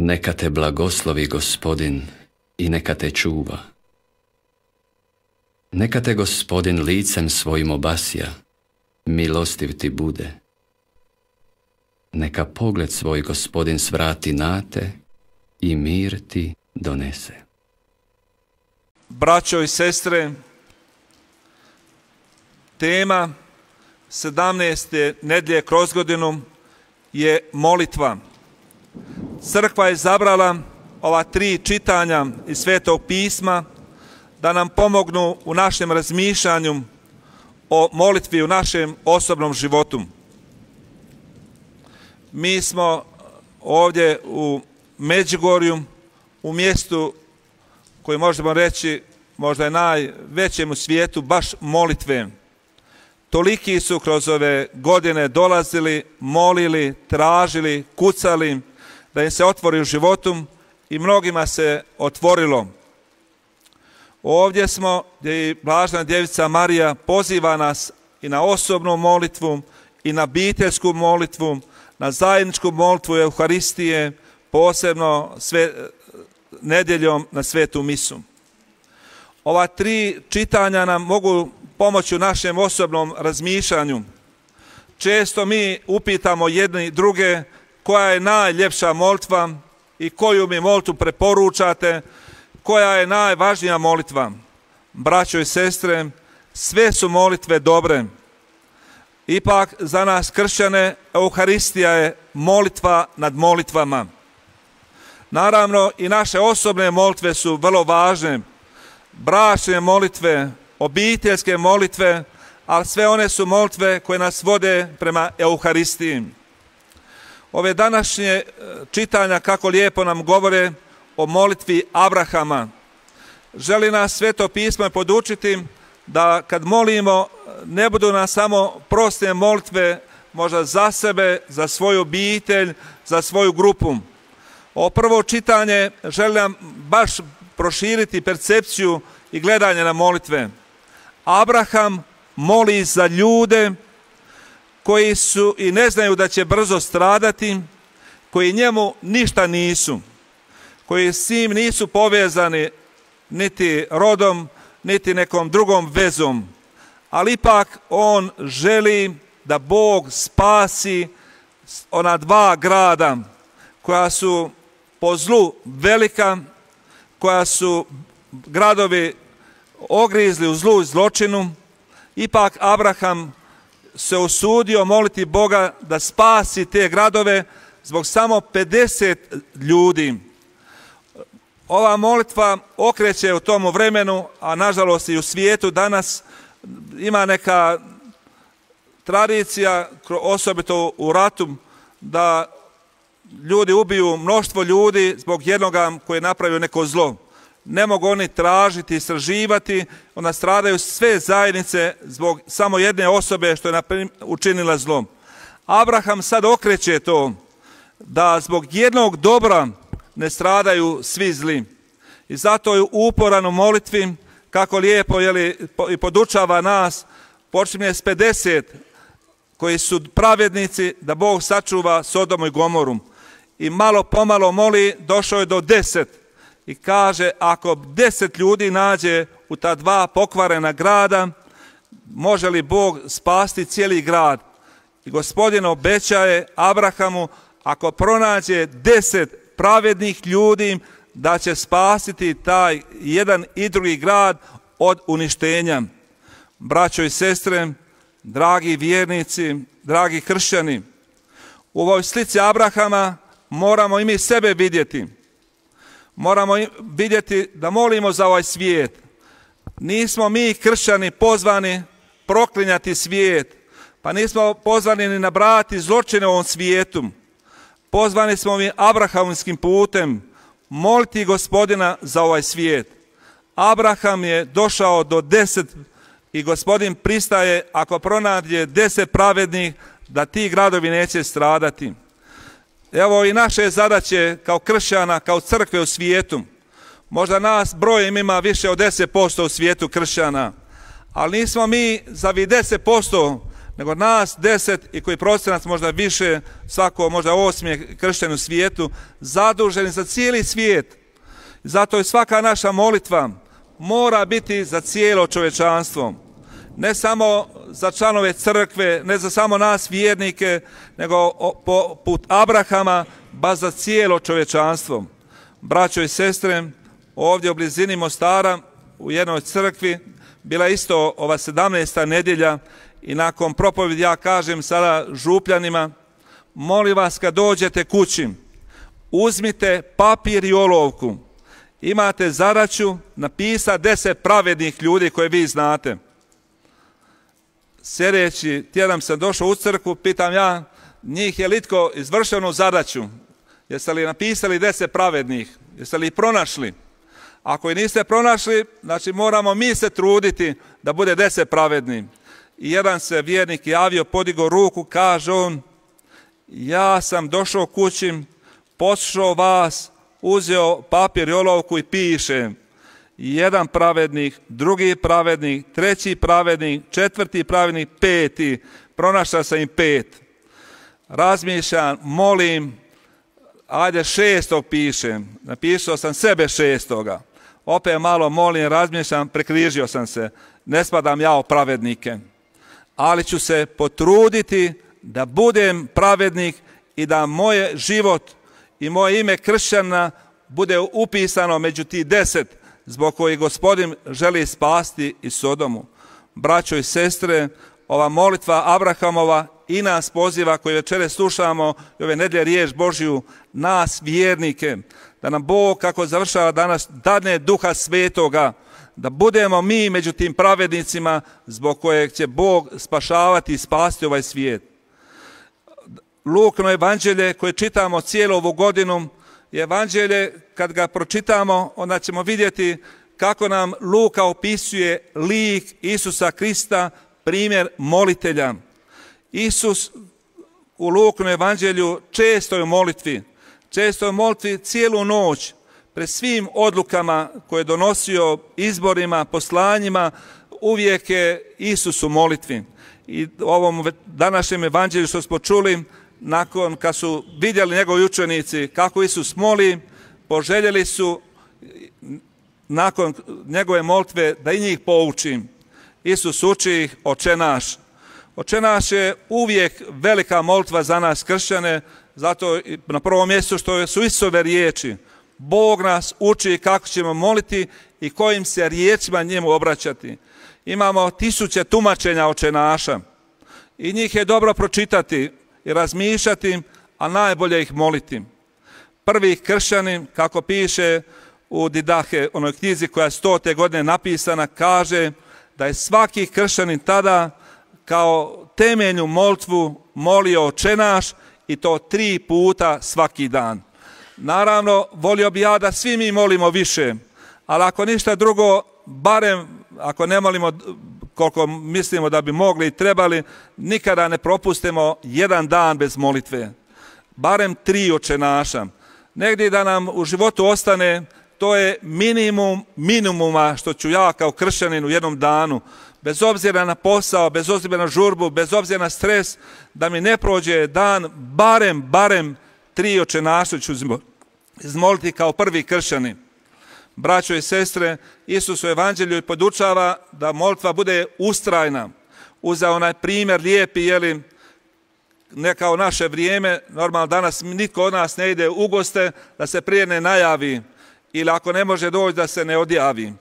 Neka te blagoslovi Gospodin i neka te čuva. Neka te Gospodin licem svojim obasja, milostiv ti bude. Neka pogled svoj Gospodin svrati na te i mir ti donese. Braćo i sestre, tema 17. nedjelje kroz godinu je molitva. Crkva je izabrala ova 3 čitanja iz Svetog pisma da nam pomognu u našem razmišljanju o molitvi u našem osobnom životu. Mi smo ovdje u Međugorju, u mjestu koje možemo reći možda je najvećem u svijetu baš molitve. Toliki su kroz ove godine dolazili, molili, tražili, kucali da im se otvori u životu i mnogima se otvorilo. Ovdje smo gdje i Blažena Djevica Marija poziva nas i na osobnu molitvu i na obiteljsku molitvu, na zajedničku molitvu Euharistije, posebno nedjeljom na svetu misu. Ova 3 čitanja nam mogu pomoći u našem osobnom razmišljanju. Često mi upitamo jedni druge koja je najljepša molitva i koju mi molitvu preporučate, koja je najvažnija molitva. Braćo i sestre, sve su molitve dobre. Ipak za nas kršćane Euharistija je molitva nad molitvama. Naravno i naše osobne molitve su vrlo važne. Bračne molitve, obiteljske molitve, ali sve one su molitve koje nas vode prema Euharistiji. Ove današnje čitanja kako lijepo nam govore o molitvi Abrahama. Želi nas Sveto pismo podučiti da kad molimo ne budu nam samo proste molitve možda za sebe, za svoju obitelj, za svoju grupu. Ovo prvo čitanje želi nam baš proširiti percepciju i gledanje na molitve. Abraham moli za ljude koji su i ne znaju da će brzo stradati, koji njemu ništa nisu, koji s njim nisu povezani niti rodom, niti nekom drugom vezom. Ali ipak on želi da Bog spasi ona 2 grada koja su po zlu velika, koja su gradovi ogrizli u zlu i zločinu. Ipak Abraham se usudio moliti Boga da spasi te gradove zbog samo 50 ljudi. Ova molitva okreće u tomu vremenu, a nažalost i u svijetu danas ima neka tradicija, osobito u ratu, da ljudi ubiju mnoštvo ljudi zbog jednoga koji je napravio neko zlo. Ne mogu oni tražiti, istraživati, onda stradaju sve zajednice zbog samo jedne osobe što je učinila zlo. Abraham sad okreće to, da zbog jednog dobra ne stradaju svi zli. I zato je uporan u molitvi, kako lijepo i podučava nas, počinje s 50 koji su pravednici da Bog sačuva Sodomu i Gomoru. I malo pomalo moli, došao je do 10 i kaže ako 10 ljudi nađe u ta 2 pokvarena grada, može li Bog spasti cijeli grad? I Gospodin obećaje Abrahamu ako pronađe 10 pravednih ljudi da će spasiti taj jedan i drugi grad od uništenja. Braćo i sestre, dragi vjernici, dragi kršćani, u ovoj slici Abrahama moramo i mi sebe vidjeti. Moramo vidjeti da molimo za ovaj svijet. Nismo mi kršćani pozvani proklinjati svijet, pa nismo pozvani ni nabrajati zločine u ovom svijetu. Pozvani smo mi abrahamskim putem moliti Gospodina za ovaj svijet. Abraham je došao do 10 i Gospodin pristaje ako pronađe 10 pravednih da ti gradovi neće stradati. Evo i naše zadaće kao kršćana, kao crkve u svijetu. Možda nas brojem ima više od 10% u svijetu kršćana, ali nismo mi za 10% nego nas 10 i koji procenat možda više, svako možda 8. kršćan u svijetu, zaduženi za cijeli svijet. Zato je svaka naša molitva mora biti za cijelo čovječanstvo. Ne samo za članove crkve, ne za samo nas vjernike, nego poput Abrahama, baš za cijelo čovječanstvo. Braćo i sestre, ovdje u blizini Mostara, u jednoj crkvi, bila isto ova 17. nedjelja i nakon propovjedi ja kažem sada župljanima, molim vas kad dođete kući, uzmite papir i olovku, imate zadaću napisati 10 pravednih ljudi koje vi znate. Sljedeći tjedan sam došao u crkvu, pitam ja, njih je li itko izvršio onu zadaću? Jeste li napisali 10 pravednih? Jeste li ih pronašli? Ako ih niste pronašli, znači moramo mi se truditi da bude 10 pravednih. I jedan se vjernik javio, podigao ruku, kaže on, ja sam došao kući, poslušao vas, uzeo papir i olovku i pišem. Jedan pravednik, drugi pravednik, treći pravednik, četvrti pravednik, peti. Pronašao sam im 5. Razmišljam, molim, ajde 6. pišem. Napisao sam sebe 6. Opet malo molim, razmišljam, prekrižio sam se. Ne spadam ja u pravednike. Ali ću se potruditi da budem pravednik i da moj život i moje ime kršćana bude upisano među ti 10 zbog kojih Gospodin želi spasti i Sodomu. Braćo i sestre, ova molitva Abrahamova i nas poziva koji večeras slušamo i ove nedjelje riječ Božju, nas vjernike, da nam Bog, kako završava danas, dadne Duha Svetoga, da budemo mi među tim pravednicima zbog kojeg će Bog spašavati i spasti ovaj svijet. Lukino evanđelje koje čitamo cijelu ovu godinu je evanđelje, kad ga pročitamo, onda ćemo vidjeti kako nam Luka opisuje lik Isusa Krista, primjer molitelja. Isus u Lukinom evanđelju često je u molitvi cijelu noć, pred svim odlukama koje je donosio, izborima, poslanjima, uvijek je Isus u molitvi. I u ovom današnjem evanđelju što smo čuli, nakon kad su vidjeli njegovi učenici kako Isus moli, poželjeli su nakon njegove molitve da i njih poučim. Isus uči ih Oče naš. Oče naš je uvijek velika molitva za nas kršćane, zato na prvom mjestu što su Isusove riječi. Bog nas uči kako ćemo moliti i kojim se riječima njemu obraćati. Imamo 1000 tumačenja Oče naša i njih je dobro pročitati i razmišljati, a najbolje ih moliti. Prvi kršćanin, kako piše u Didahe, onoj knjizi koja je 100. godine napisana, kaže da je svaki kršćanin tada kao temeljnu molitvu molio Oče naš i to 3 puta svaki dan. Naravno, volio bi ja da svi mi molimo više, ali ako ništa drugo, barem ako ne molimo koliko mislimo da bi mogli i trebali, nikada ne propustimo jedan dan bez molitve. Barem 3 Oče naša. Negdje da nam u životu ostane, to je minimum minimuma što ću ja kao kršćanin u jednom danu, bez obzira na posao, bez obzira na žurbu, bez obzira na stres, da mi ne prođe dan, barem 3 Oče naša ću izmoliti kao prvi kršćanin. Braćo i sestre, Isus u evanđelju podučava da molitva bude ustrajna. Uzeo onaj primjer lijepi, jeli, ne kao naše vrijeme, normalno danas nitko od nas ne ide u goste da se prije ne najavi ili ako ne može doći da se ne odjavi.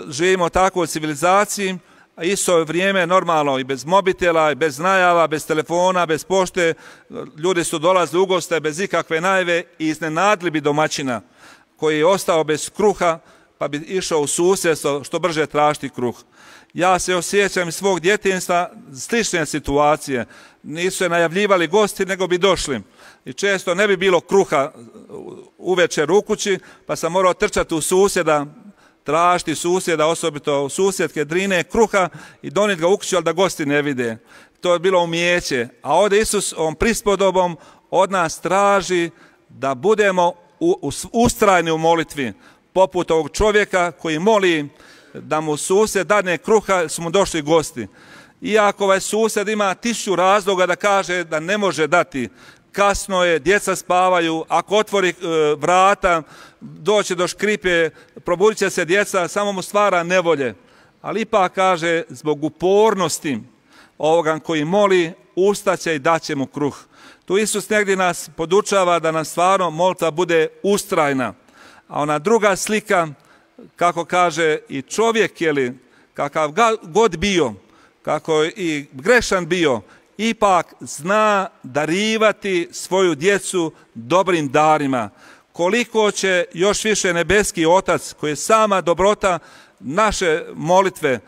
Živimo tako u civilizaciji, a isto vrijeme normalno i bez mobitela, i bez najava, bez telefona, bez pošte, ljudi su dolazili u goste bez ikakve najave i iznenadili bi domaćina koji je ostao bez kruha, pa bi išao u susjedstvo što brže tražiti kruh. Ja se osjećam iz svog djetinjstva slične situacije. Nisu se najavljivali gosti, nego bi došli. I često ne bi bilo kruha uvečer u kući, pa sam morao trčati u susjeda, tražiti susjeda, osobito u susjedke Drine, kruha i donijeti ga u kuću, ali da gosti ne vide. To je bilo umijeće. A ovdje Isus ovom prispodobom od nas traži da budemo ustrajni u molitvi, poput ovog čovjeka koji moli da mu susjed dadne kruha, su mu došli gosti. Iako ovaj susjed ima 1000 razloga da kaže da ne može dati, kasno je, djeca spavaju, ako otvori vrata, doće do škripe, probudit će se djeca, samo mu stvara nevolje. Ali ipak kaže, zbog upornosti ovoga koji moli, ustaće i daće mu kruh. Tu Isus negdje nas podučava da nam stvarno molitva bude ustrajna. A ona druga slika, kako kaže i čovjek, kakav god bio, kako i grešan bio, ipak zna darivati svoju djecu dobrim darima. Koliko će još više nebeski Otac, koji je sama dobrota naše molitve,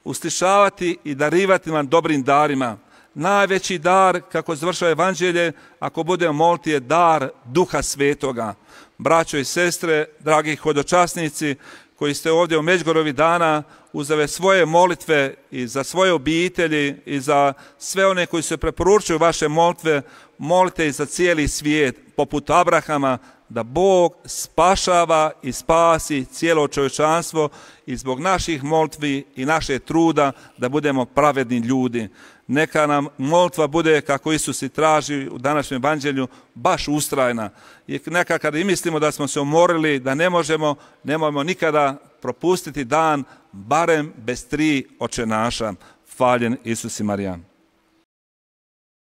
uslišavati i darivati nam dobrim darima. Najveći dar, kako završava evanđelje, ako budemo moliti, je dar Duha Svetoga. Braćo i sestre, dragi hodočasnici, koji ste ovdje u Međugorju dana, uz ove svoje molitve i za svoje obitelji i za sve one koji se preporučuju vaše molitve, molite i za cijeli svijet, poput Abrahama, da Bog spašava i spasi cijelo čovječanstvo i zbog naših molitvi i naše truda da budemo pravedni ljudi. Neka nam molitva bude, kako Isus i traži u današnjem evanđelju, baš ustrajna. I neka kada i mislimo da smo se umorili, da ne možemo, nemojmo nikada propustiti dan, barem bez 3 očenaša. Hvaljen Isus i Marija.